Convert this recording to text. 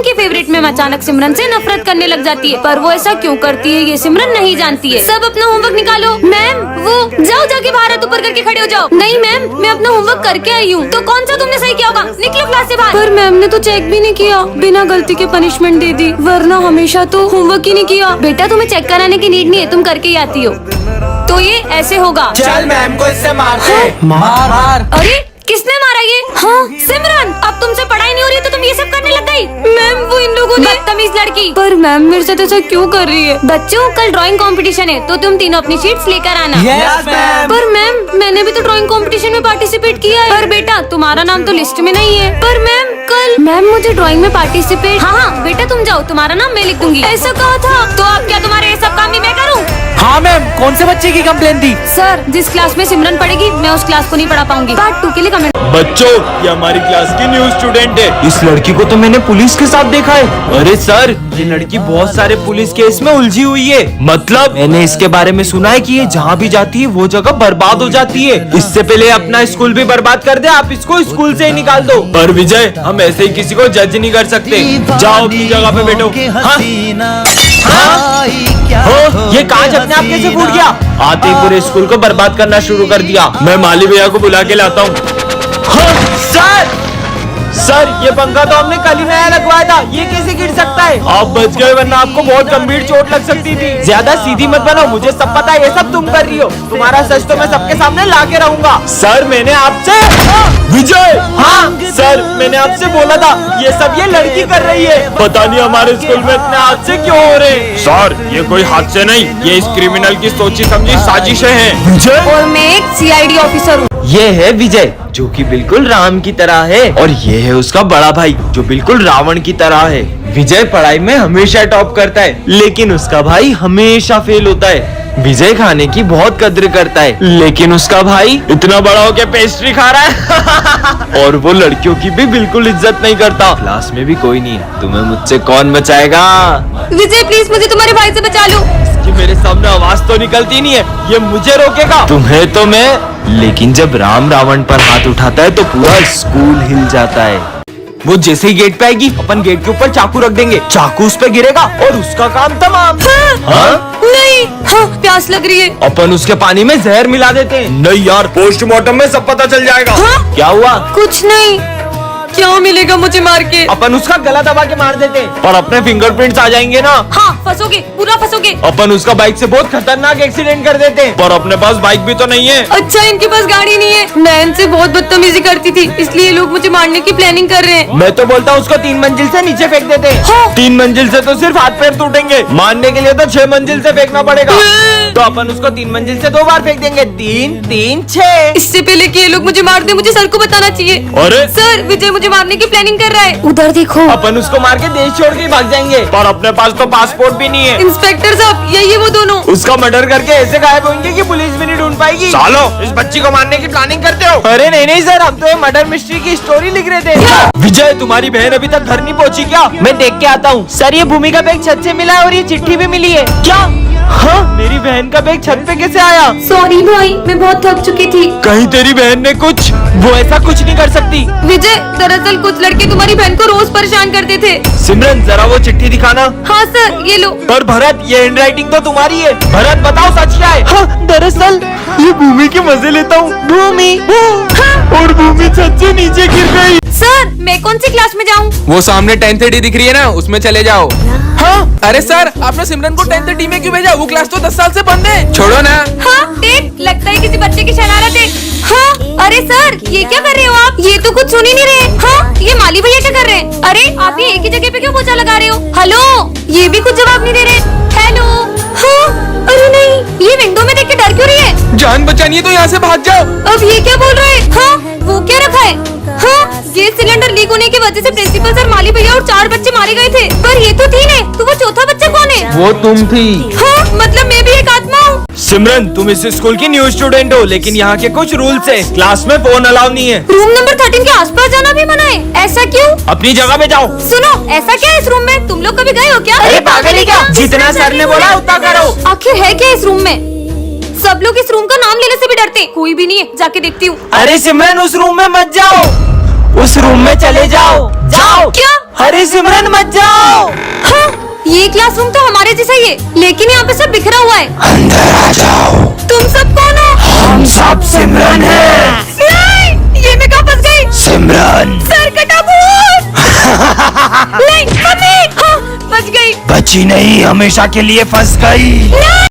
की favourite ma'am अचानक सिमरन से नफरत करने लग जाती है, पर वो ऐसा क्यों करती है ये सिमरन नहीं जानती है। सब अपना होमवर्क निकालो। मैम वो जाओ जाके बाहर हाथ ऊपर करके खड़े हो जाओ। नहीं मैम, मैं अपना होमवर्क करके आई हूँ। तो कौन सा तुमने सही किया होगा? निकलो क्लास से बाहर। पर मैम ने तो चेक भी नहीं किया, बिना गलती के पनिशमेंट दे दी, वरना हमेशा तो होमवर्क ही नहीं किया। बेटा तुम्हें चेक कराने की नीड नहीं है, तुम करके ही आती हो। तो ये ऐसे होगा। चल मैम को इससे मारते। मार। अरे किसने मारा ये? हाँ सिमरन, अब तुमसे पढ़ाई नहीं हो रही तो तुम ये सब करने लग गई। मैम वो इन लोगों ने बदतमीज लड़की। पर मैम मेरे साथ ऐसा क्यों कर रही है? बच्चों कल ड्राइंग कंपटीशन है तो तुम तीनों अपनी शीट्स लेकर आना। Yes ma'am. पर मैम मैंने भी तो ड्राइंग कंपटीशन में पार्टिसिपेट किया है। पर बेटा तुम्हारा नाम तो लिस्ट में नहीं है। पर मैम कल मैम मुझे ड्राइंग में पार्टिसिपेट। हाँ बेटा तुम जाओ, तुम्हारा नाम मैं लिख दूंगी। ऐसा कहा था तो अब क्या तुम्हारे ये सब काम ही मैं करूँ? हाँ मैम, कौन से बच्चे की कंप्लेन थी? सर जिस क्लास में सिमरन पढ़ेगी मैं उस क्लास को नहीं पढ़ा पाऊंगी। पार्ट 2 के लिए कमेंट। बच्चों ये हमारी क्लास की न्यू स्टूडेंट है। इस लड़की को तो मैंने पुलिस के साथ देखा है। अरे सर ये लड़की बहुत सारे पुलिस केस में उलझी हुई है। मतलब मैंने इसके बारे में सुना है कि ये जहाँ भी जाती है वो जगह बर्बाद हो जाती है। इससे पहले अपना स्कूल भी बर्बाद कर दे, आप इसको स्कूल से ही निकाल दो। पर विजय हम ऐसे ही किसी को जज नहीं कर सकते। जाओ अपनी जगह पे बैठो। हो ये कांच अपने आप कैसे फूट गया? आते ही पूरे स्कूल को बर्बाद करना शुरू कर दिया। मैं माली भैया को बुला के लाता हूँ। सर ये पंखा तो हमने कल ही नया लगवाया था, ये कैसे गिर सकता है? आप बच गए वरना आपको बहुत गंभीर चोट लग सकती थी। ज्यादा सीधी मत बनो, मुझे सब पता है ये सब तुम कर रही हो। तुम्हारा सच तो मैं सबके सामने ला के रहूंगा। सर मैंने आपसे विजय। हाँ सर मैंने आपसे बोला था ये सब ये लड़की कर रही है। पता नहीं हमारे स्कूल में इतने हादसे क्यों हो रहे हैं। सर ये कोई हादसे नहीं, ये इस क्रिमिनल की सोची समझी साजिशें हैं। विजय और मैं एक CID ऑफिसर हूँ। ये है विजय जो कि बिल्कुल राम की तरह है, और ये है उसका बड़ा भाई जो बिल्कुल रावण की तरह है। विजय पढ़ाई में हमेशा टॉप करता है, लेकिन उसका भाई हमेशा फेल होता है। विजय खाने की बहुत कद्र करता है, लेकिन उसका भाई इतना बड़ा होके पेस्ट्री खा रहा है। और वो लड़कियों की भी बिल्कुल इज्जत नहीं करता। क्लास में भी कोई नहीं है, तुम्हें मुझसे कौन बचाएगा? विजय प्लीज मुझे तुम्हारे भाई से बचा लो। कि मेरे सामने आवाज तो निकलती नहीं है, ये मुझे रोकेगा? तुम्हें तो मैं, लेकिन जब राम रावण पर हाथ उठाता है तो पूरा स्कूल हिल जाता है। वो जैसे ही गेट पे आएगी अपन गेट के ऊपर चाकू रख देंगे, चाकू उस पे गिरेगा और उसका काम तमाम। हाँ? नहीं हाँ प्यास लग रही है। अपन उसके पानी में जहर मिला देते हैं। नहीं यार पोस्टमार्टम में सब पता चल जाएगा। हाँ? क्या हुआ? कुछ नहीं। क्या मिलेगा मुझे मार के? अपन उसका गला दबा के मार देते हैं और अपने फिंगरप्रिंट्स आ जाएंगे ना। हाँ फंसोगे, पूरा फंसोगे। अपन उसका बाइक से बहुत खतरनाक एक्सीडेंट कर देते हैं, पर अपने पास बाइक भी तो नहीं है। अच्छा इनके पास गाड़ी नहीं है। मैं इनसे बहुत बदतमीजी करती थी, इसलिए लोग मुझे मारने की प्लानिंग कर रहे हैं। मैं तो बोलता हूँ उसको 3 मंजिल से नीचे फेंक देते हैं। हाँ। 3 मंजिल से तो सिर्फ हाथ पैर टूटेंगे, मारने के लिए तो 6 मंजिल से फेंकना पड़ेगा। तो अपन उसको 3 मंजिल से 2 बार फेंक देंगे। 3 3 6। इससे पहले कि ये लोग मुझे मार दे मुझे सर को बताना चाहिए। अरे सर विजय मुझे मारने की प्लानिंग कर रहा है। उधर देखो। अपन उसको मार के देश छोड़ के भाग जाएंगे, पर अपने पास तो पासपोर्ट भी नहीं है। इंस्पेक्टर साहब यही है वो दोनों। उसका मर्डर करके ऐसे गायब होंगे कि पुलिस भी नहीं ढूंढ पाएगी। सालो इस बच्ची को मारने की प्लानिंग करते हो? अरे नहीं सर, हम तो ये मर्डर मिस्ट्री की स्टोरी लिख रहे थे। विजय तुम्हारी बहन अभी तक घर नहीं पहुंची क्या? मैं देख के आता हूँ। सर ये भूमि का बैग छत से मिला है और ये चिट्ठी भी मिली है। क्या? हाँ मेरी बहन का बैग छत पे कैसे आया? सॉरी भाई मैं बहुत थक चुकी थी। कहीं तेरी बहन ने कुछ? वो ऐसा कुछ नहीं कर सकती। विजय दरअसल कुछ लड़के तुम्हारी बहन को रोज परेशान करते थे। सिमरन जरा वो चिट्ठी दिखाना। हाँ सर ये लो। पर भरत ये हैंडराइटिंग तो तुम्हारी है। भरत बताओ सच क्या है? हाँ दरअसल ये भूमि के मजे लेता हूँ। भूमि हाँ। और भूमि छत से नीचे गिर गई। सर मैं कौन सी क्लास में जाऊँ? वो सामने 10th D दिख रही है ना, उसमें चले जाओ। हाँ? अरे सर आपने सिमरन को 10th D में क्यों भेजा? वो क्लास तो 10 साल से बंद है। छोड़ो ना। हाँ देख लगता है किसी बच्चे की शरारत है। हाँ अरे सर ये क्या कर रहे हो आप? ये तो कुछ सुन ही नहीं रहे। हाँ ये माली भैया क्या कर रहे हैं? अरे आप ये एक ही जगह पे क्यों पोछा लगा रहे हो? हेलो ये भी कुछ जवाब नहीं दे रहे। हेलो हाँ अरे नहीं ये विंडो में देख के डर क्यों रही है? जान बचानी है तो यहाँ से भाग जाओ। अब ये क्या बोल रहे हैं? हाँ वो क्या रखा है? हाँ गैस सिलेंडर लीक होने की वजह से प्रिंसिपल सर, माली भैया और 4 बच्चे मारे गए थे। पर ये तो 3 है, तो वो चौथा बच्चा कौन है? वो तुम थी। हाँ मतलब मैं भी एक आत्मा हूँ। सिमरन तुम इस स्कूल की न्यू स्टूडेंट हो, लेकिन यहाँ के कुछ रूल्स है। क्लास में फोन अलाउ नहीं है। रूम नंबर 13 के आसपास जाना भी मना है। ऐसा क्यों? अपनी जगह पे जाओ। सुनो ऐसा क्या है इस रूम में? तुम लोग कभी गए हो क्या? अरे पागल है क्या? जितना सर ने बोला उतना करो। आखिर है क्या इस रूम में? सब लोग इस रूम का नाम लेने से भी डरते। कोई भी नहीं है, जाके देखती हूँ। अरे सिमरन उस रूम में मत जाओ। उस रूम में चले जाओ। जाओ। क्या? अरे सिमरन मत जाओ। हाँ, ये क्लासरूम तो हमारे जैसा ही है, लेकिन यहाँ पे सब बिखरा हुआ है। अंदर आ जाओ। तुम सब कौन हो? हम सब सिमरन हैं। नहीं, ये मैं कहाँ फंस गई? सिमरन। सर कटा भूत। नहीं, मम्मी। हाँ, बच गई। बची नहीं, हमेशा के लिए फंस गई।